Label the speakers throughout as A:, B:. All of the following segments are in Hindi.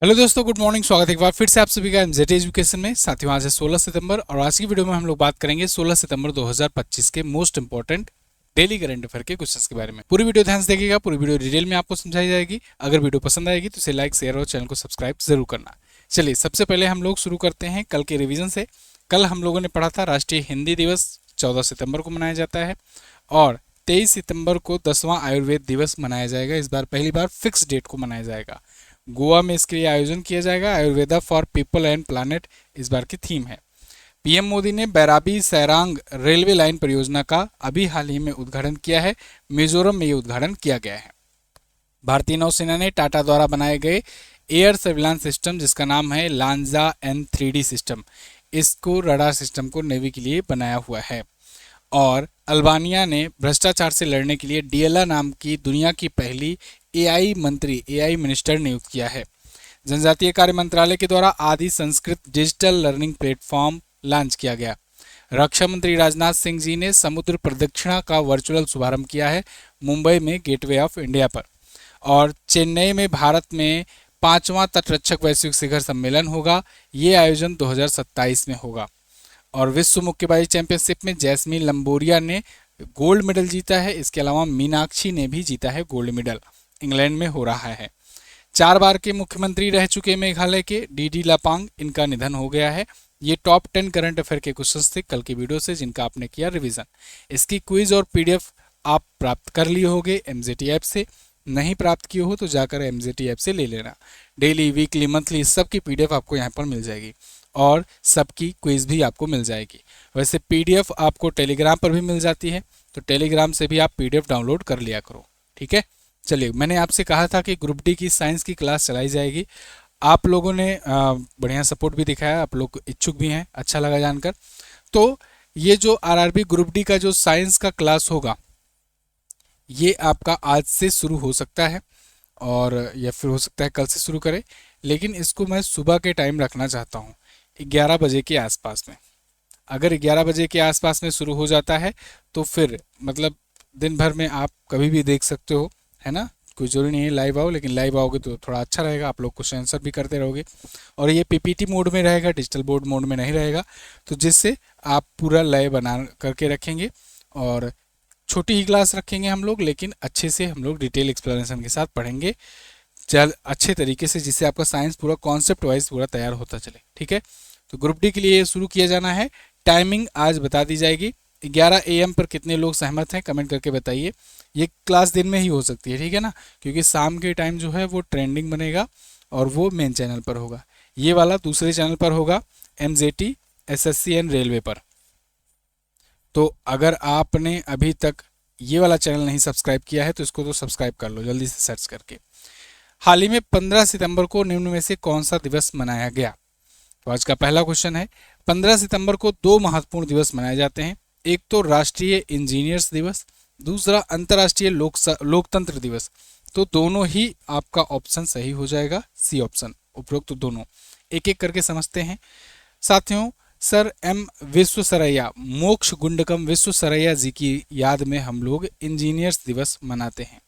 A: हेलो दोस्तों, गुड मॉर्निंग। स्वागत है एक बार फिर से आप सभी का एमजेटी एजुकेशन में। साथियों, आज है 16 सितंबर और आज की वीडियो में हम लोग बात करेंगे 16 सितंबर 2025 के most important daily current affair के क्वेश्चंस के बारे में। पूरी वीडियो ध्यान से देखिएगा, पूरी वीडियो डिटेल में आपको समझाई जाएगी। अगर वीडियो पसंद आएगी तो इसे लाइक, शेयर और चैनल को सब्सक्राइब जरूर करना। चलिए, सबसे पहले हम लोग शुरू करते हैं कल के रिविजन से। कल हम लोगों ने पढ़ा था राष्ट्रीय हिंदी दिवस 14 सितंबर को मनाया जाता है और 23 सितंबर को 10वां आयुर्वेद दिवस मनाया जाएगा। इस बार पहली बार फिक्स डेट को मनाया जाएगा। गोवा में इसके लिए आयोजन किया जाएगा। Ayurveda for people and planet इस बार की थीम है। पीएम मोदी ने बैराबी सैरांग रेलवे लाइन परियोजना का अभी हाल ही में उद्घाटन किया है। मिजोरम में ये उद्घाटन किया गया है। भारतीय नौसेना ने टाटा द्वारा बनाए गए एयर सर्विलांस सिस्टम, जिसका नाम है लांजा N3D सिस्टम, इसको रडार सिस्टम को नेवी के लिए बनाया हुआ है। और अल्बानिया ने भ्रष्टाचार से लड़ने के लिए डिएला नाम की दुनिया की पहली एआई मिनिस्टर नियुक्त किया है। जनजातीय कार्य मंत्रालय के द्वारा आदि Sanskrit digital learning platform launch किया गया। रक्षा मंत्री राजनाथ सिंह जी ने समुद्र प्रदक्षिणा का वर्चुअल शुभारंभ किया है मुंबई में गेटवे ऑफ इंडिया पर। और चेन्नई में भारत में 5वां तटरक्षक वैश्विक शिखर सम्मेलन होगा। ये आयोजन 2027 में होगा। और विश्व मुक्केबाजी चैंपियनशिप में जैस्मीन लंबोरिया ने गोल्ड मेडल जीता है। इसके अलावा मीनाक्षी ने भी जीता है गोल्ड मेडल। इंग्लैंड में हो रहा है। 4 बार के मुख्यमंत्री रह चुके मेघालय के डीडी लापांग, इनका निधन हो गया है। ये टॉप 10 करंट अफेयर के क्वेश्चंस थे कल की वीडियो से, जिनका आपने किया रिवीजन। इसकी क्विज और पीडीएफ आप प्राप्त कर लिए होंगे एमजेटी ऐप से। नहीं प्राप्त किए हो तो जाकर एमजेटी ऐप से ले लेना। डेली, वीकली, मंथली सबकी पीडीएफ आपको यहाँ पर मिल जाएगी और सबकी क्विज भी आपको मिल जाएगी। वैसे पीडीएफ आपको टेलीग्राम पर भी मिल जाती है, तो टेलीग्राम से भी आप पीडीएफ डाउनलोड कर लिया करो। ठीक है, चलिए, मैंने आपसे कहा था कि ग्रुप डी की साइंस की क्लास चलाई जाएगी। आप लोगों ने बढ़िया सपोर्ट भी दिखाया, आप लोग इच्छुक भी हैं, अच्छा लगा जानकर। तो ये जो आरआरबी ग्रुप डी का जो साइंस का क्लास होगा, ये आपका आज से शुरू हो सकता है और या फिर हो सकता है कल से शुरू करें, लेकिन इसको मैं सुबह के टाइम रखना चाहता हूँ 11 बजे के आसपास में। अगर 11 बजे के आसपास में शुरू हो जाता है तो फिर मतलब दिन भर में आप कभी भी देख सकते हो, है ना। कोई जरूरी नहीं है लाइव आओ, लेकिन लाइव आओगे तो थोड़ा अच्छा रहेगा, आप लोग क्वेश्चन आंसर भी करते रहोगे। और ये पीपीटी मोड में रहेगा, डिजिटल बोर्ड मोड में नहीं रहेगा, तो जिससे आप पूरा लय बना करके रखेंगे। और छोटी ही क्लास रखेंगे हम लोग, लेकिन अच्छे से हम लोग डिटेल एक्सप्लेनेशन के साथ पढ़ेंगे अच्छे तरीके से, जिससे आपका साइंस पूरा कॉन्सेप्ट वाइज पूरा तैयार होता चले। ठीक है, तो ग्रुप डी के लिए शुरू किया जाना है। टाइमिंग आज बता दी जाएगी। 11 AM पर कितने लोग सहमत हैं कमेंट करके बताइए। ये क्लास दिन में ही हो सकती है, ठीक है ना, क्योंकि शाम के टाइम जो है वो ट्रेंडिंग बनेगा और वो मेन चैनल पर होगा। ये वाला दूसरे चैनल पर होगा, एमजेटी SSC एंड रेलवे पर। तो अगर आपने अभी तक ये वाला चैनल नहीं सब्सक्राइब किया है तो इसको तो सब्सक्राइब कर लो जल्दी से सर्च करके। हाल ही में 15 सितंबर को निम्न में से कौन सा दिवस मनाया गया? तो आज का पहला क्वेश्चन है, 15 सितंबर को 2 महत्वपूर्ण दिवस मनाए जाते हैं। एक तो राष्ट्रीय इंजीनियर्स दिवस, दूसरा अंतर्राष्ट्रीय लोकतंत्र दिवस। तो दोनों ही आपका ऑप्शन सही हो जाएगा, सी ऑप्शन। उपरोक्त तो दोनों एक एक करके समझते हैं साथियों। सर M विश्वेश्वरैया, मोक्ष गुंडकम विश्वेश्वरैया जी की याद में हम लोग इंजीनियर्स दिवस मनाते हैं।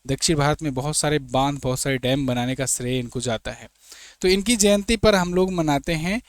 A: दक्षिण भारत में बहुत सारे बांध, बहुत सारे डैम बनाने का श्रेय इनको जाता है, तो इनकी जयंती पर हम लोग मनाते हैं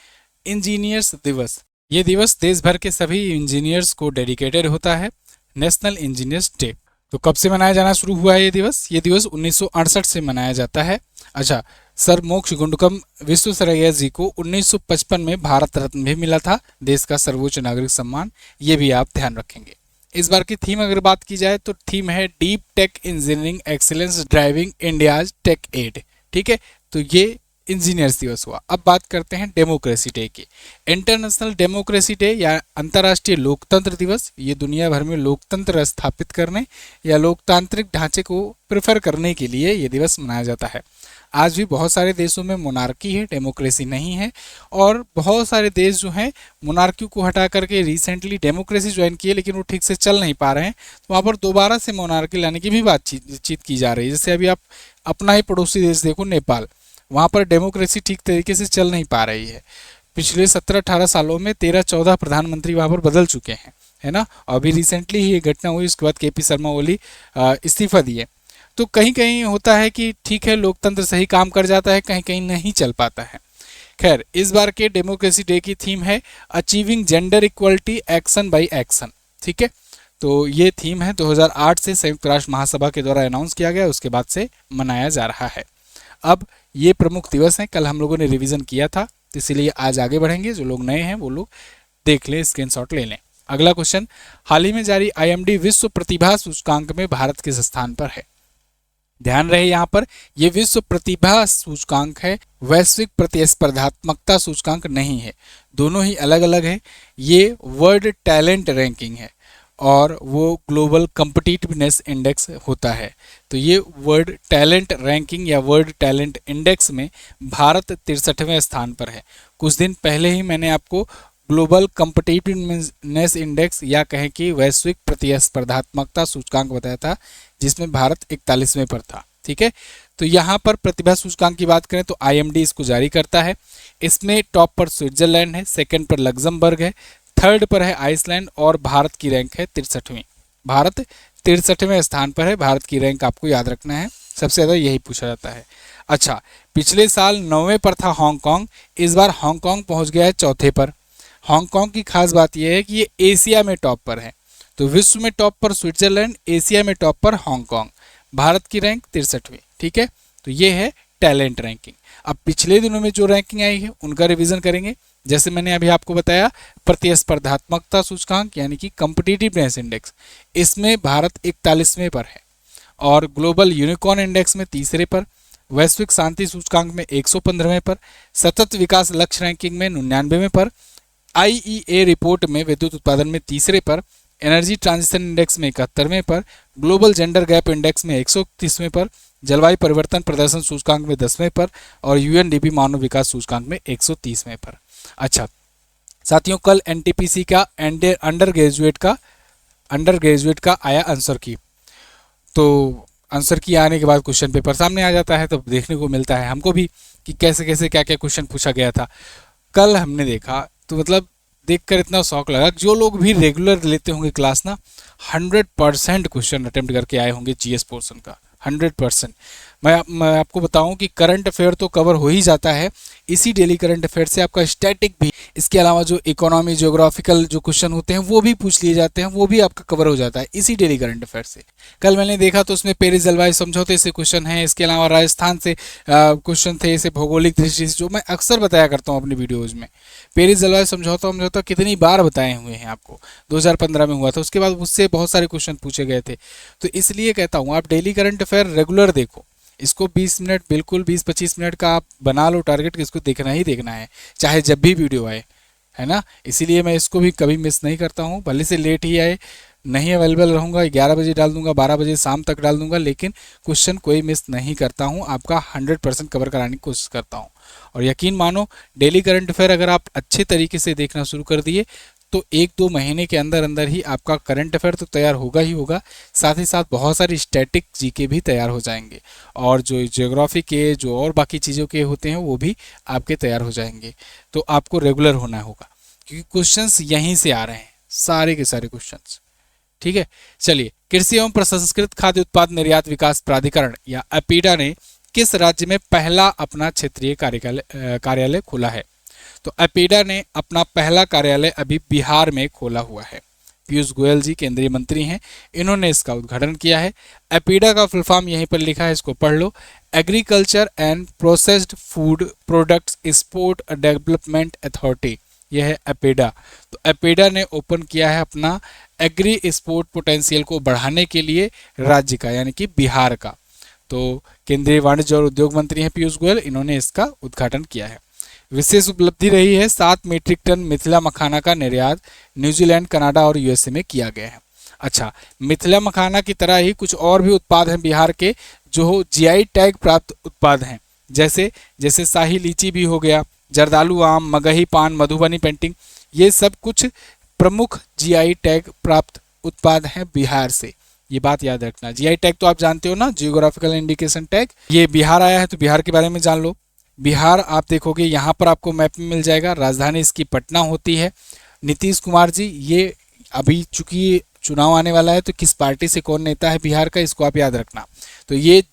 A: इंजीनियर्स दिवस। ये दिवस देश भर के सभी इंजीनियर्स को डेडिकेटेड होता है, नेशनल इंजीनियर्स डे। तो कब से मनाया जाना शुरू हुआ है ये दिवस? ये दिवस 1968 से मनाया जाता है। अच्छा, सर मोक्ष गुंडकम विश्वेश्वरैया जी को 1955 में भारत रत्न भी मिला था, देश का सर्वोच्च नागरिक सम्मान। ये भी आप ध्यान रखेंगे। इस बार की थीम अगर बात की जाए तो थीम है deep tech engineering excellence driving India's techade. ठीक है, तो ये इंजीनियर्स दिवस हुआ। अब बात करते हैं डेमोक्रेसी डे की। इंटरनेशनल डेमोक्रेसी डे या अंतर्राष्ट्रीय लोकतंत्र दिवस, ये दुनिया भर में लोकतंत्र स्थापित करने या लोकतांत्रिक ढांचे को प्रेफर करने के लिए ये दिवस मनाया जाता है। आज भी बहुत सारे देशों में मोनार्की है, डेमोक्रेसी नहीं है, और बहुत सारे देश जो हैं मोनार्की को हटा करके रिसेंटली डेमोक्रेसी ज्वाइन किए, लेकिन वो ठीक से चल नहीं पा रहे हैं। तो वहाँ पर दोबारा से मोनार्की लाने की भी बातचीत की जा रही है। जैसे अभी आप अपना ही पड़ोसी देश देखो, नेपाल, वहाँ पर डेमोक्रेसी ठीक तरीके से चल नहीं पा रही है। पिछले 17-18 सालों में 13-14 प्रधानमंत्री वहाँ पर बदल चुके हैं, है ना। अभी रिसेंटली ही ये घटना हुई, उसके बाद KP शर्मा ओली इस्तीफा दिए। तो कहीं कहीं होता है कि ठीक है लोकतंत्र सही काम कर जाता है, कहीं कहीं नहीं चल पाता है। खैर, इस बार के डेमोक्रेसी डे की थीम है achieving gender equality action by action. ठीक है, तो ये थीम है 2008 से संयुक्त राष्ट्र महासभा के द्वारा अनाउंस किया गया, उसके बाद से मनाया जा रहा है। अब ये प्रमुख दिवस हैं, कल हम लोगों ने रिवीजन किया था, तो इसीलिए आज आगे बढ़ेंगे। जो लोग नए हैं वो लोग देख लें, स्क्रीनशॉट ले लें। अगला क्वेश्चन, हाल ही में जारी आईएमडी विश्व प्रतिभा सूचकांक में भारत किस स्थान पर है? ध्यान रहे यहाँ पर ये विश्व प्रतिभा सूचकांक है, वैश्विक प्रतिस्पर्धात्मकता सूचकांक नहीं है, दोनों ही अलग अलग है। ये वर्ल्ड टैलेंट रैंकिंग है और वो ग्लोबल कम्पिटिटिवनेस इंडेक्स होता है। तो ये वर्ल्ड टैलेंट रैंकिंग या वर्ल्ड टैलेंट इंडेक्स में भारत 63वें स्थान पर है। कुछ दिन पहले ही मैंने आपको ग्लोबल कम्पिटिटिवनेस इंडेक्स या कहें कि वैश्विक प्रतिस्पर्धात्मकता सूचकांक बताया था, जिसमें भारत 41वें पर था। ठीक है, तो यहाँ पर प्रतिभा सूचकांक की बात करें तो आईएमडी इसको जारी करता है। इसमें टॉप पर स्विट्जरलैंड है, सेकंड पर लग्जमबर्ग है, थर्ड पर है आइसलैंड और भारत की रैंक है 63वीं। भारत 63वें स्थान पर है। भारत की रैंक आपको याद रखना है, सबसे ज़्यादा यही पूछा जाता है। अच्छा, पिछले साल 9वें पर था हांगकांग, इस बार हांगकांग पहुंच गया है चौथे पर। हांगकांग की खास बात यह है कि ये एशिया में टॉप पर है। तो विश्व में टॉप पर स्विट्जरलैंड, एशिया में टॉप पर हांगकांग, भारत की रैंक 63वीं। ठीक है, तो ये है टैलेंट रैंकिंग। अब पिछले दिनों में जो रैंकिंग आई है उनका रिवीजन करेंगे। जैसे मैंने अभी आपको बताया, प्रतिस्पर्धात्मकता सूचकांक यानी कि कॉम्पिटिटिवनेस इंडेक्स, इसमें भारत 41वें पर है और ग्लोबल यूनिकॉर्न इंडेक्स में तीसरे पर, वैश्विक शांति सूचकांक में 115वें पर, सतत विकास लक्ष्य रैंकिंग में 99वें पर, आईईए रिपोर्ट में विद्युत उत्पादन में तीसरे पर, एनर्जी ट्रांजिशन इंडेक्स में 71वें पर, ग्लोबल जेंडर गैप इंडेक्स में 131वें पर, जलवायु परिवर्तन प्रदर्शन सूचकांक में 10वें पर और यूएनडीपी मानव विकास सूचकांक में 130वें पर। अच्छा साथियों, कल एनटीपीसी का अंडर ग्रेजुएट का आया आंसर की। तो आंसर की आने के बाद क्वेश्चन पेपर सामने आ जाता है, तो देखने को मिलता है हमको भी कि कैसे कैसे क्या क्या क्वेश्चन पूछा गया था। कल हमने देखा तो मतलब देखकर इतना शौक लगा, जो लोग भी रेगुलर लेते होंगे क्लास ना 100% क्वेश्चन अटेम्प्ट करके आए होंगे जीएस पोर्शन का, 100%। मैं आपको बताऊं कि करंट अफेयर तो कवर हो ही जाता है, इसी डेली करंट अफेयर से आपका स्टैटिक भी, इसके अलावा जो इकोनॉमी ज्योग्राफिकल जो क्वेश्चन होते हैं वो भी पूछ लिए जाते हैं, वो भी आपका कवर हो जाता है इसी डेली करंट अफेयर से। कल मैंने देखा तो उसमें पेरिस जलवायु समझौते से क्वेश्चन है, इसके अलावा राजस्थान से क्वेश्चन थे, इसे भौगोलिक दृष्टि से, जो मैं अक्सर बताया करता हूँ अपनी वीडियोज़ में। पेरिस जलवायु समझौता कितनी बार बताए हुए हैं आपको, 2015 में हुआ था, उसके बाद उससे बहुत सारे क्वेश्चन पूछे गए थे। तो इसलिए कहता हूँ आप डेली करंट अफेयर रेगुलर देखो, इसको 20 मिनट, बिल्कुल 20-25 मिनट का आप बना लो टारगेट कि इसको देखना ही देखना है, चाहे जब भी वीडियो आए, है ना। इसीलिए मैं इसको भी कभी मिस नहीं करता हूँ, भले से लेट ही आए, नहीं अवेलेबल रहूँगा, 11 बजे डाल दूंगा, 12 बजे शाम तक डाल दूंगा, लेकिन क्वेश्चन कोई मिस नहीं करता हूँ, आपका 100% कवर कराने की कोशिश करता हूँ। और यकीन मानो, डेली करंट अफेयर अगर आप अच्छे तरीके से देखना शुरू कर दिए तो 1-2 महीने के अंदर अंदर ही आपका करंट अफेयर तो तैयार होगा ही होगा, साथ ही साथ बहुत सारी स्टैटिक जीके भी तैयार हो जाएंगे, और जो ज्योग्राफी के जो और बाकी चीज़ों के होते हैं वो भी आपके तैयार हो जाएंगे। तो आपको रेगुलर होना होगा, क्योंकि क्वेश्चंस यहीं से आ रहे हैं, सारे के सारे क्वेश्चंस। ठीक है, चलिए, कृषि एवं प्रसंस्कृत खाद्य उत्पाद निर्यात विकास प्राधिकरण या एपीडा ने किस राज्य में पहला अपना क्षेत्रीय कार्यालय खोला है? तो एपीडा ने अपना पहला कार्यालय अभी बिहार में खोला हुआ है। पीयूष गोयल जी केंद्रीय मंत्री हैं, इन्होंने इसका उद्घाटन किया है। एपीडा का फुल फॉर्म यहीं पर लिखा है, इसको पढ़ लो, agriculture and processed food products export development authority, यह है एपीडा। तो एपीडा ने ओपन किया है अपना एग्री एक्सपोर्ट पोटेंशियल को बढ़ाने के लिए राज्य का, यानी कि बिहार का। तो केंद्रीय वाणिज्य और उद्योग मंत्री हैं पीयूष गोयल, इन्होंने इसका उद्घाटन किया है। विशेष उपलब्धि रही है 7 मीट्रिक टन मिथिला मखाना का निर्यात न्यूजीलैंड, कनाडा और यूएसए में किया गया है। अच्छा, मिथिला मखाना की तरह ही कुछ और भी उत्पाद हैं बिहार के जो जीआई टैग प्राप्त उत्पाद हैं, जैसे शाही लीची भी हो गया, जर्दालू आम, मगही पान, मधुबनी पेंटिंग, ये सब कुछ प्रमुख जीआई टैग प्राप्त उत्पाद हैं बिहार से। ये बात याद रखना। जीआई टैग तो आप जानते हो ना, जियोग्राफिकल इंडिकेशन टैग, ये बिहार आया है तो बिहार के बारे में जान लो। बिहार आप देखोगे यहाँ पर आपको मैप में मिल जाएगा, राजधानी इसकी पटना होती है। नीतीश कुमार जी, ये अभी चूंकि चुनाव आने वाला है तो किस पार्टी से कौन नेता है बिहार का, इसको आप याद रखना। तो ये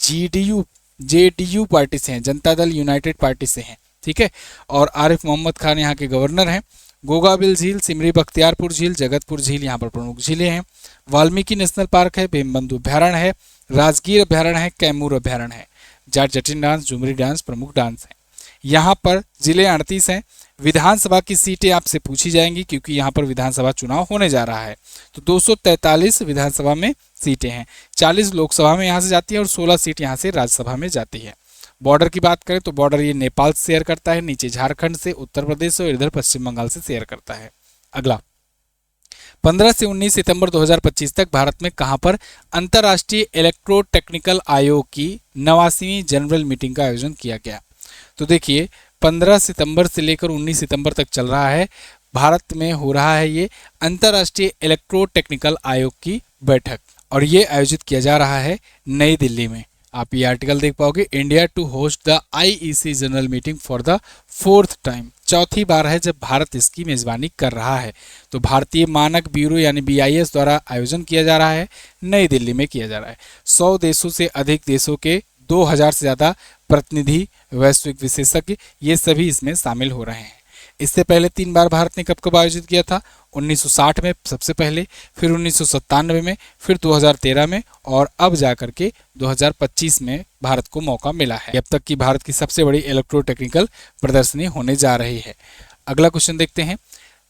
A: जेडीयू पार्टी से हैं, जनता दल यूनाइटेड पार्टी से हैं, ठीक है। और आरिफ मोहम्मद खान यहाँ के गवर्नर हैं। गोगाबिल झील, सिमरी बख्तियारपुर झील, जगतपुर झील यहाँ पर प्रमुख झीलें हैं। वाल्मीकि नेशनल पार्क है, भीमबंधु अभ्यारण्य है, राजगीर अभ्यारण्य है, कैमूर अभ्यारण्य है। जाट जटिन डांस, झुमरी डांस प्रमुख डांस हैं। यहाँ पर जिले 38 हैं। विधानसभा की सीटें आपसे पूछी जाएंगी क्योंकि यहाँ पर विधानसभा चुनाव होने जा रहा है। तो 243 विधानसभा में सीटें हैं, 40 लोकसभा में यहाँ से जाती है और 16 सीट यहाँ से राज्यसभा में जाती है। बॉर्डर की बात करें तो बॉर्डर ये नेपाल से शेयर करता है, नीचे झारखंड से, उत्तर प्रदेश से और इधर पश्चिम बंगाल से शेयर करता है। अगला, 15 से 19 सितंबर 2025 तक भारत में कहां पर अंतर्राष्ट्रीय इलेक्ट्रोटेक्निकल आयोग की 89वीं जनरल मीटिंग का आयोजन किया गया। तो देखिए 15 सितंबर से लेकर 19 सितंबर तक चल रहा है, भारत में हो रहा है ये अंतर्राष्ट्रीय इलेक्ट्रोटेक्निकल आयोग की बैठक और ये आयोजित किया जा रहा है नई दिल्ली में। आप ये आर्टिकल देख पाओगे, India to host the IEC general meeting for the 4th time, चौथी बार है जब भारत इसकी मेजबानी कर रहा है। तो भारतीय मानक ब्यूरो यानी BIS द्वारा आयोजन किया जा रहा है, नई दिल्ली में किया जा रहा है। 100 देशों से अधिक देशों के 2000 से ज़्यादा प्रतिनिधि, वैश्विक विशेषज्ञ, ये सभी इसमें शामिल हो रहे हैं। इससे पहले 3 बार भारत ने कब आयोजित किया था, 1960 में सबसे पहले, फिर 1997 में, फिर 2013 में और अब जाकर के 2025 में भारत को मौका मिला है। अब तक की भारत की सबसे बड़ी इलेक्ट्रोटेक्निकल प्रदर्शनी होने जा रही है। अगला क्वेश्चन देखते हैं,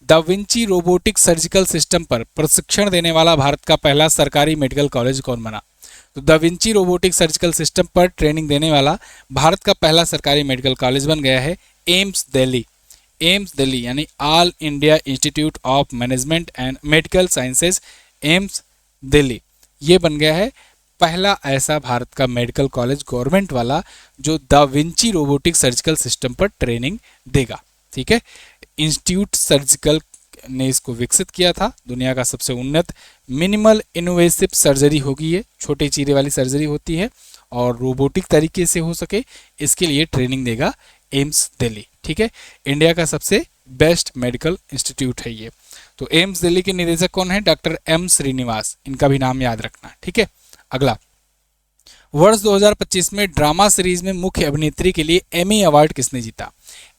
A: da Vinci robotic surgical system पर प्रशिक्षण देने वाला भारत का पहला सरकारी मेडिकल कॉलेज कौन बना। तो da Vinci robotic surgical system पर ट्रेनिंग देने वाला भारत का पहला सरकारी मेडिकल कॉलेज बन गया है एम्स दिल्ली। एम्स दिल्ली यानी all India institute of management and medical sciences, AIIMS Delhi, ये बन गया है पहला ऐसा भारत का मेडिकल कॉलेज गवर्नमेंट वाला जो da Vinci robotic surgical system पर ट्रेनिंग देगा, ठीक है। इंस्टीट्यूट सर्जिकल ने इसको विकसित किया था, दुनिया का सबसे उन्नत मिनिमल इनोवेसिव सर्जरी होगी, ये छोटे चीरे वाली सर्जरी होती है और रोबोटिक तरीके से हो सके इसके लिए ट्रेनिंग देगा एम्स दिल्ली, ठीक है। इंडिया का सबसे बेस्ट मेडिकल इंस्टीट्यूट है ये। तो एम्स दिल्ली के निदेशक कौन है, डॉक्टर M श्रीनिवास, इनका भी नाम याद रखना, ठीक है। अगला, वर्ष 2025 में ड्रामा सीरीज में मुख्य अभिनेत्री के लिए एमी अवार्ड किसने जीता।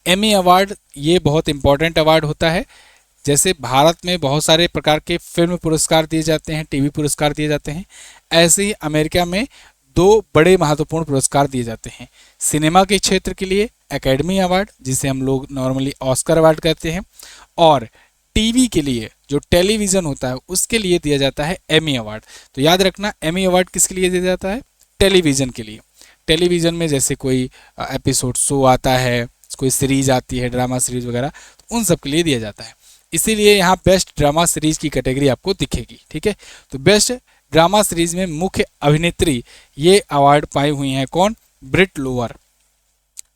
A: एमी अवार्ड ये बहुत इंपॉर्टेंट अवार्ड होता है। जैसे भारत में बहुत सारे प्रकार के फिल्म पुरस्कार दिए जाते हैं, टीवी पुरस्कार दिए जाते हैं, ऐसे ही अमेरिका में 2 बड़े महत्वपूर्ण पुरस्कार दिए जाते हैं। सिनेमा के क्षेत्र के लिए एकेडमी अवार्ड, जिसे हम लोग नॉर्मली ऑस्कर अवार्ड कहते हैं, और टीवी के लिए जो टेलीविज़न होता है उसके लिए दिया जाता है एमी अवार्ड। तो याद रखना, एमी अवार्ड किसके लिए दिया जाता है, टेलीविज़न के लिए। टेलीविज़न में जैसे कोई एपिसोड शो आता है, कोई सीरीज आती है, ड्रामा सीरीज वगैरह, तो उन सब के लिए दिया जाता है। इसीलिए यहाँ बेस्ट ड्रामा सीरीज की कैटेगरी आपको दिखेगी, ठीक है। तो बेस्ट ड्रामा सीरीज में मुख्य अभिनेत्री ये अवार्ड पाई हुई हैं कौन, ब्रिट लोवर,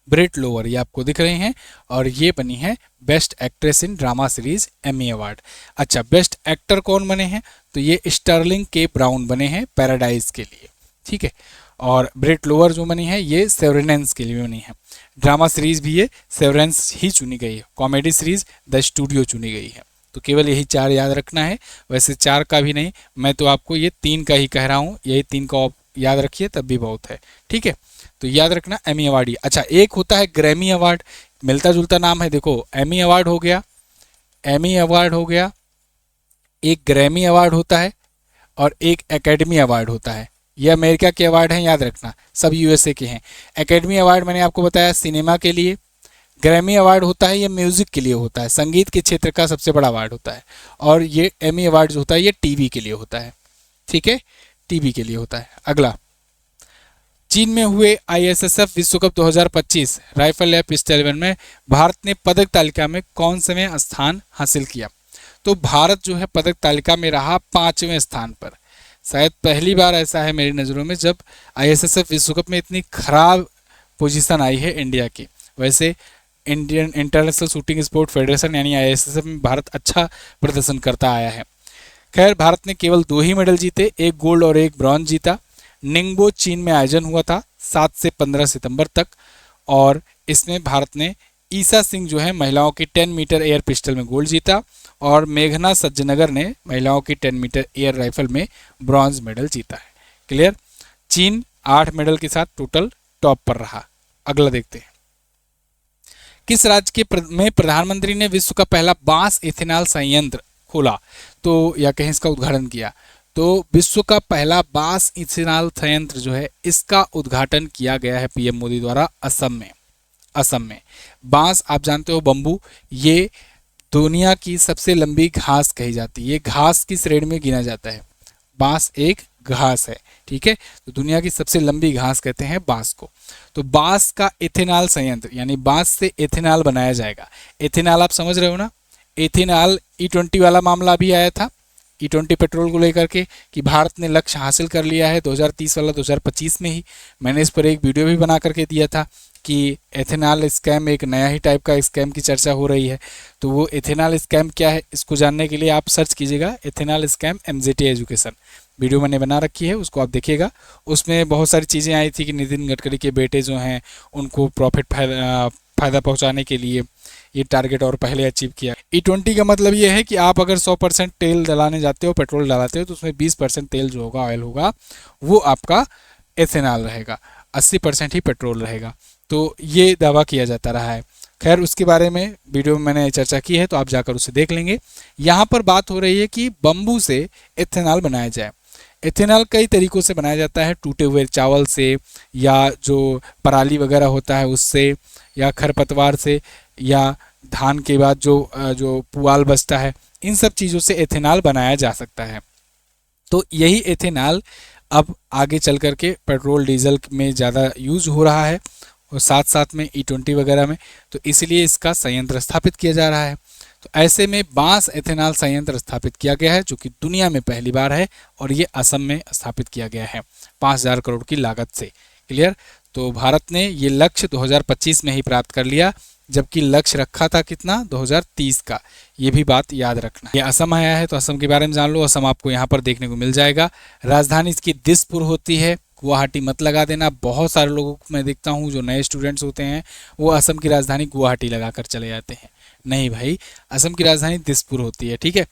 A: ब्रिट लोवर ये आपको दिख रही हैं, और ये बनी है best actress in drama series Emmy award. अच्छा, बेस्ट एक्टर कौन बने हैं, तो ये स्टर्लिंग के ब्राउन बने हैं पैराडाइज के लिए, ठीक है। और ब्रिट लोवर जो बनी है ये सेवरेनेंस के लिए बनी है। ड्रामा सीरीज भी ये सेवरेंस ही चुनी गई है, कॉमेडी सीरीज द स्टूडियो चुनी गई है। तो केवल यही 4 याद रखना है, वैसे 4 का भी नहीं, मैं तो आपको ये 3 का ही कह रहा हूँ, यही 3 का याद रखिए तब भी बहुत है, ठीक है। तो याद रखना एमी अवार्ड ही। अच्छा, एक होता है ग्रैमी अवार्ड, मिलता जुलता नाम है, देखो एमी अवार्ड हो गया, एमी अवार्ड हो गया, एक ग्रैमी अवार्ड होता है और एक एकेडमी अवार्ड होता है। ये अमेरिका के अवार्ड हैं, याद रखना, सब USA के हैं। एकेडमी अवार्ड मैंने आपको बताया सिनेमा के लिए, ग्रैमी अवार्ड होता है ये म्यूजिक के लिए होता है, संगीत के क्षेत्र का सबसे बड़ा अवार्ड होता है, और ये एमी अवार्ड जो होता है ये टीवी के लिए होता है, ठीक है, टीवी के लिए होता है। अगला, चीन में हुए ISSF विश्व कप 2025 राइफल या पिस्टल इवेंट में भारत ने पदक तालिका में कौन से स्थान हासिल किया। तो भारत जो है पदक तालिका में रहा 5वें स्थान पर। शायद पहली बार ऐसा है मेरी नज़रों में जब ISSF विश्व कप में इतनी खराब पोजीशन आई है इंडिया की। वैसे Indian international shooting sport federation यानी ISSF में भारत अच्छा प्रदर्शन करता आया है। खैर, भारत ने केवल 2 ही मेडल जीते, एक गोल्ड और एक ब्रॉन्ज जीता। निंगबो चीन में आयोजन हुआ था 7 से 15 सितंबर तक, और इसमें भारत ने ईसा सिंह जो है महिलाओं की 10 मीटर एयर पिस्टल में गोल्ड जीता, और मेघना सज्जनगर ने महिलाओं की 10 मीटर एयर राइफल में ब्रॉन्ज मेडल जीता है। क्लियर। चीन 8 मेडल के साथ टोटल टॉप पर रहा। अगला देखते हैं, किस राज्य में प्रधानमंत्री ने विश्व का पहला बांस इथेनॉल संयंत्र खोला तो या कहीं इसका उद्घाटन किया? तो विश्व का पहला बांस इथेनॉल संयंत्र जो है इसका उद्घाटन किया गया है पीएम मोदी द्वारा असम में। असम में बांस आप जानते हो बम्बू, ये दुनिया की सबसे लंबी घास कही जाती है। ये घास की श्रेणी में गिना जाता है। बांस एक घास है, ठीक है। तो दुनिया की सबसे लंबी घास कहते हैं बांस को। तो बांस का इथेनॉल संयंत्र यानी बांस से इथेनॉल बनाया जाएगा। इथेनॉल आप समझ रहे हो ना, इथेनॉल E20 वाला मामला भी आया था, E20 पेट्रोल को लेकर के कि भारत ने लक्ष्य हासिल कर लिया है 2030 वाला 2025 में ही। मैंने इस पर एक वीडियो भी बना करके दिया था कि एथेनॉल स्कैम एक नया ही टाइप का स्कैम की चर्चा हो रही है। तो वो एथेनॉल स्कैम क्या है इसको जानने के लिए आप सर्च कीजिएगा ethanol scam MJT education, video मैंने बना रखी है, उसको आप देखिएगा। उसमें बहुत सारी चीज़ें आई थी कि नितिन गडकरी के बेटे जो हैं उनको प्रॉफिट फ़ायदा पहुंचाने के लिए ये टारगेट और पहले अचीव किया। E20 का मतलब ये है कि आप अगर 100% तेल डलाने जाते हो, पेट्रोल डलाते हो, तो उसमें 20% तेल जो होगा, ऑयल होगा, वो आपका एथेनॉल रहेगा, 80% ही पेट्रोल रहेगा। तो ये दावा किया जाता रहा है। खैर उसके बारे में वीडियो में मैंने चर्चा की है, तो आप जाकर उसे देख लेंगे। यहाँ पर बात हो रही है कि बम्बू से एथेनॉल बनाया जाए। एथेनॉल कई तरीक़ों से बनाया जाता है, टूटे हुए चावल से, या जो पराली वगैरह होता है उससे, या खरपतवार से, या धान के बाद जो पुआल बचता है, इन सब चीज़ों से एथेनॉल बनाया जा सकता है। तो यही एथेनॉल अब आगे चल कर के पेट्रोल डीजल में ज़्यादा यूज़ हो रहा है और साथ साथ में E20 वगैरह में, तो इसलिए इसका संयंत्र स्थापित किया जा रहा है। तो ऐसे में बांस एथेनॉल संयंत्र स्थापित किया गया है जो कि दुनिया में पहली बार है और ये असम में स्थापित किया गया है 5000 करोड़ की लागत से। क्लियर। तो भारत ने ये लक्ष्य 2025 में ही प्राप्त कर लिया, जबकि लक्ष्य रखा था कितना 2030 का। ये भी बात याद रखना। ये असम आया है तो असम के बारे में जान लो। असम आपको यहाँ पर देखने को मिल जाएगा। राजधानी इसकी दिसपुर होती है, गुवाहाटी मत लगा देना। बहुत सारे लोगों को मैं देखता हूँ जो नए स्टूडेंट्स होते हैं वो असम की राजधानी गुवाहाटी लगा कर चले जाते हैं। नहीं भाई, असम की राजधानी दिसपुर होती है, ठीक है।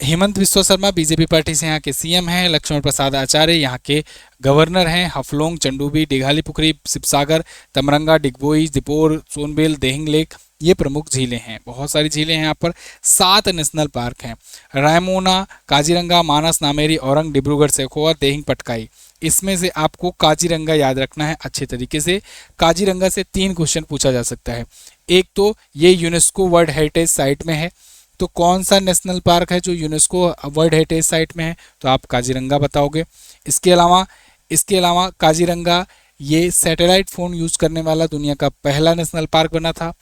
A: हेमंत बिस्वा शर्मा बीजेपी पार्टी से यहाँ के CM हैं। लक्ष्मण प्रसाद आचार्य यहाँ के गवर्नर हैं। हफलोंग, चंडूबी, डिघाली पुखरी, शिवसागर, तमरंगा, डिगबोई, दिपोर, सोनबेल, देहिंग लेक ये प्रमुख झीलें हैं। बहुत सारी झीलें हैं यहाँ पर। 7 नेशनल पार्क हैं, रायमोना, काजीरंगा, मानस, नामेरी, औरंग, डिब्रूगढ़, सेखोवा, देहिंग, पटकाई। इसमें से आपको काजीरंगा याद रखना है अच्छे तरीके से। काजीरंगा से 3 क्वेश्चन पूछा जा सकता है। एक तो ये यूनेस्को वर्ल्ड हेरिटेज साइट में है, तो कौन सा नेशनल पार्क है जो यूनेस्को वर्ल्ड हेरिटेज साइट में है, तो आप काजीरंगा बताओगे। इसके अलावा काजीरंगा ये सैटेलाइट फ़ोन यूज़ करने वाला दुनिया का पहला नेशनल पार्क बना था।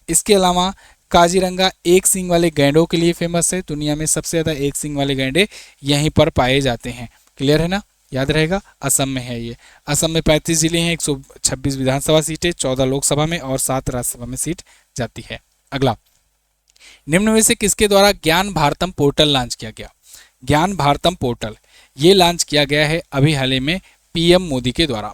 A: इसके अलावा काजीरंगा एक सींग वाले गैंडों के लिए फेमस है। दुनिया में सबसे ज़्यादा एक सींग वाले गैंडे यहीं पर पाए जाते हैं। क्लियर है ना, याद रहेगा। असम में है ये। असम में 35 जिले हैं, 126 विधानसभा सीटें, 14 लोकसभा में और 7 राज्यसभा में सीट जाती है। अगला, निम्न में से किसके द्वारा ज्ञान भारतम पोर्टल लॉन्च किया गया? ज्ञान भारतम पोर्टल ये लॉन्च किया गया है अभी हाल ही में PM मोदी के द्वारा।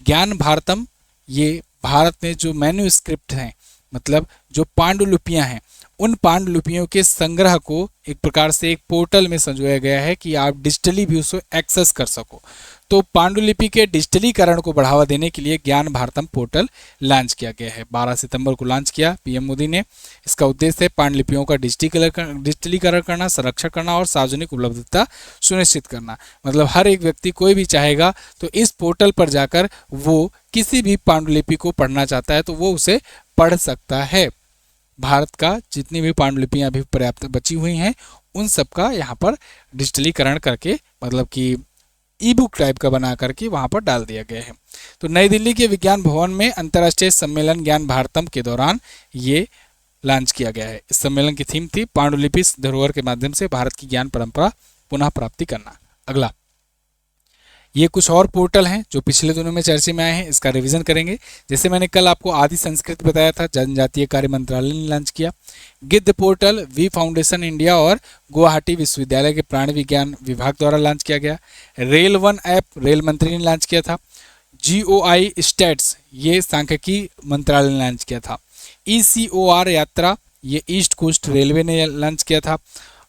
A: ज्ञान भारतम ये भारत में जो मैन्यूस्क्रिप्ट हैं, मतलब जो पांडुलिपियां हैं, उन पांडुलिपियों के संग्रह को एक प्रकार से एक पोर्टल में संजोया गया है कि आप डिजिटली भी उसको एक्सेस कर सको। तो पांडुलिपि के डिजिटलीकरण को बढ़ावा देने के लिए ज्ञान भारतम पोर्टल लॉन्च किया गया है। 12 सितंबर को लॉन्च किया PM मोदी ने। इसका उद्देश्य है पांडुलिपियों का डिजिटलीकरण करना, संरक्षण करना और सार्वजनिक उपलब्धता सुनिश्चित करना। मतलब हर एक व्यक्ति, कोई भी चाहेगा तो इस पोर्टल पर जाकर वो किसी भी पांडुलिपि को पढ़ना चाहता है तो वो उसे पढ़ सकता है। भारत का जितनी भी पांडुलिपियां अभी पर्याप्त बची हुई हैं उन सब का यहाँ पर डिजिटलीकरण करके, मतलब कि E-बुक टाइप का बना करके वहाँ पर डाल दिया गया है। तो नई दिल्ली के विज्ञान भवन में अंतर्राष्ट्रीय सम्मेलन ज्ञान भारतम के दौरान ये लॉन्च किया गया है। इस सम्मेलन की थीम थी पांडुलिपि धरोहर के माध्यम से भारत की ज्ञान परंपरा पुनः प्राप्ति करना। अगला, ये कुछ और पोर्टल हैं जो पिछले दिनों में चर्चा में आए हैं, इसका रिवीजन करेंगे। जैसे मैंने कल आपको आदि संस्कृत बताया था, जनजातीय कार्य मंत्रालय ने लॉन्च किया। गिद्ध पोर्टल वी फाउंडेशन इंडिया और गुवाहाटी विश्वविद्यालय के प्राणी विज्ञान विभाग द्वारा लॉन्च किया गया। रेल वन ऐप रेल मंत्री ने लॉन्च किया था। GOI स्टैट्स ये सांख्यिकी मंत्रालय ने लॉन्च किया था। ECOR यात्रा ये ईस्ट कोस्ट रेलवे ने लॉन्च किया था।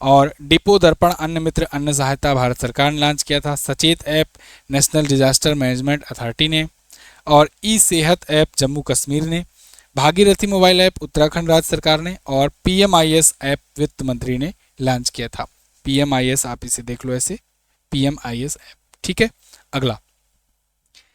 A: और डिपो दर्पण अन्न मित्र अन्न सहायता भारत सरकार ने लॉन्च किया था। सचेत app national disaster management authority ने, और ई सेहत ऐप जम्मू कश्मीर ने, भागीरथी मोबाइल ऐप उत्तराखंड राज्य सरकार ने, और PMIS ऐप वित्त मंत्री ने लॉन्च किया था। PMIS आप इसे देख लो ऐसे, PMIS ऐप, ठीक है। अगला,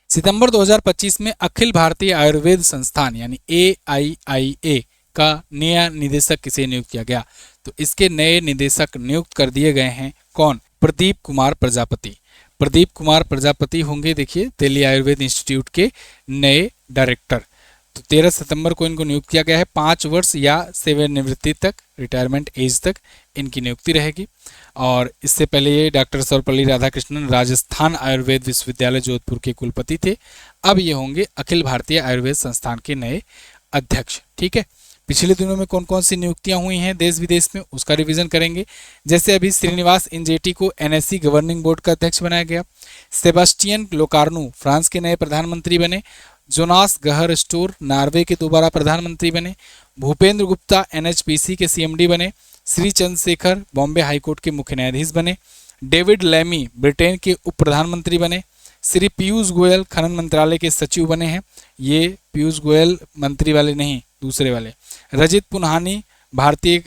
A: सितंबर 2025 में अखिल भारतीय आयुर्वेद संस्थान यानी AIIA का नया निदेशक किसे नियुक्त किया गया? तो इसके नए निदेशक नियुक्त कर दिए गए हैं कौन? प्रदीप कुमार प्रजापति। प्रदीप कुमार प्रजापति होंगे देखिए दिल्ली आयुर्वेद इंस्टीट्यूट के नए डायरेक्टर। तो 13 सितंबर को इनको नियुक्त किया गया है। 5 वर्ष या सेवानिवृत्ति तक, रिटायरमेंट एज तक इनकी नियुक्ति रहेगी। और इससे पहले ये डॉक्टर सर्वपल्ली राधाकृष्णन राजस्थान आयुर्वेद विश्वविद्यालय जोधपुर के कुलपति थे। अब ये होंगे अखिल भारतीय आयुर्वेद संस्थान के नए अध्यक्ष, ठीक है। पिछले दिनों में कौन कौन सी नियुक्तियां हुई हैं देश विदेश में, उसका रिवीजन करेंगे। जैसे अभी श्रीनिवास इंजेटी को NSE गवर्निंग बोर्ड का अध्यक्ष बनाया गया। सेबास्टियन लोकार्नो फ्रांस के नए प्रधानमंत्री बने। जोनास गहर स्टोर नॉर्वे के दोबारा प्रधानमंत्री बने। भूपेंद्र गुप्ता NHPC के CMD बने। श्री चंद्रशेखर बॉम्बे हाईकोर्ट के मुख्य न्यायाधीश बने। डेविड लैमी ब्रिटेन के उप प्रधानमंत्री बने। श्री पीयूष गोयल खनन मंत्रालय के सचिव बने हैं। ये पीयूष गोयल मंत्री वाले नहीं, दूसरे वाले। रजित पुन्हानी भारतीय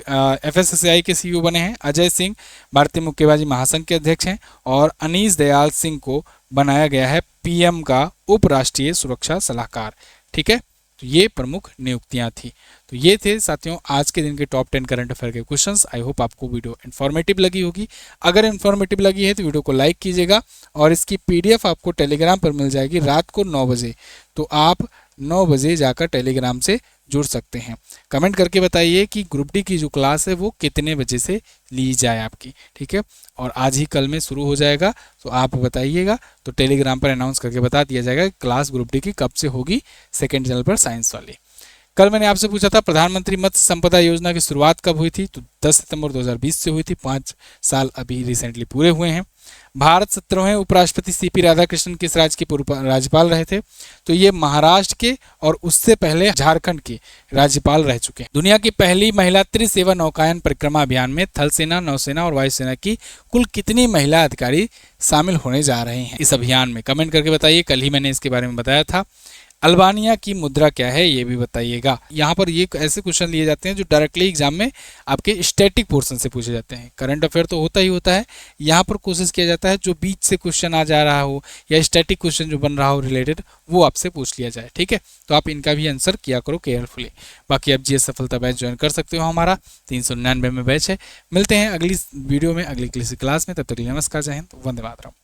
A: FSSAI के CEO बने हैं। अजय सिंह भारतीय मुक्केबाजी महासंघ के अध्यक्ष हैं। और अनीस दयाल सिंह को बनाया गया है PM का उप राष्ट्रीय सुरक्षा सलाहकार, ठीक है। तो ये प्रमुख नियुक्तियां थी। तो ये थे साथियों आज के दिन के टॉप 10 करंट अफेयर के क्वेश्चंस। आई होप आपको वीडियो इन्फॉर्मेटिव लगी होगी। अगर इन्फॉर्मेटिव लगी है तो वीडियो को लाइक कीजिएगा, और इसकी PDF आपको टेलीग्राम पर मिल जाएगी रात को 9 बजे। तो आप 9 बजे जाकर टेलीग्राम से जुड़ सकते हैं। कमेंट करके बताइए कि ग्रुप डी की जो क्लास है वो कितने बजे से ली जाए आपकी, ठीक है। और आज ही कल में शुरू हो जाएगा, तो आप बताइएगा, तो टेलीग्राम पर अनाउंस करके बता दिया जाएगा कि क्लास ग्रुप डी की कब से होगी सेकंड चैनल पर साइंस वाली। कल मैंने आपसे पूछा था प्रधानमंत्री मत्स्य संपदा योजना की शुरुआत कब हुई थी? तो 10 सितंबर 2020 से हुई थी। 5 साल अभी रिसेंटली पूरे हुए हैं। भारत 17वें उपराष्ट्रपति CP राधाकृष्णन किस राज्य के पूर्व राज्यपाल रहे थे? तो ये महाराष्ट्र के, और उससे पहले झारखंड के राज्यपाल रह चुके हैं। दुनिया की पहली महिला त्रिसेवा नौकायन परिक्रमा अभियान में थल सेना, नौसेना और वायुसेना की कुल कितनी महिला अधिकारी शामिल होने जा रहे हैं इस अभियान में? कमेंट करके बताइए। कल ही मैंने इसके बारे में बताया था। अल्बानिया की मुद्रा क्या है ये भी बताइएगा। यहाँ पर ये ऐसे क्वेश्चन लिए जाते हैं जो डायरेक्टली एग्जाम में आपके स्टैटिक पोर्शन से पूछे जाते हैं। करंट अफेयर तो होता ही होता है, यहाँ पर कोशिश किया जाता है जो बीच से क्वेश्चन आ जा रहा हो या स्टैटिक क्वेश्चन जो बन रहा हो रिलेटेड, वो आपसे पूछ लिया जाए, ठीक है। तो आप इनका भी आंसर किया करो केयरफुली। बाकी आप GS सफलता बैच ज्वाइन कर सकते हो, हमारा 399 में बैच है। मिलते हैं अगली वीडियो में अगली किसी क्लास में, तब तक के लिए नमस्कार, जय हिंद, वंदे मातरम।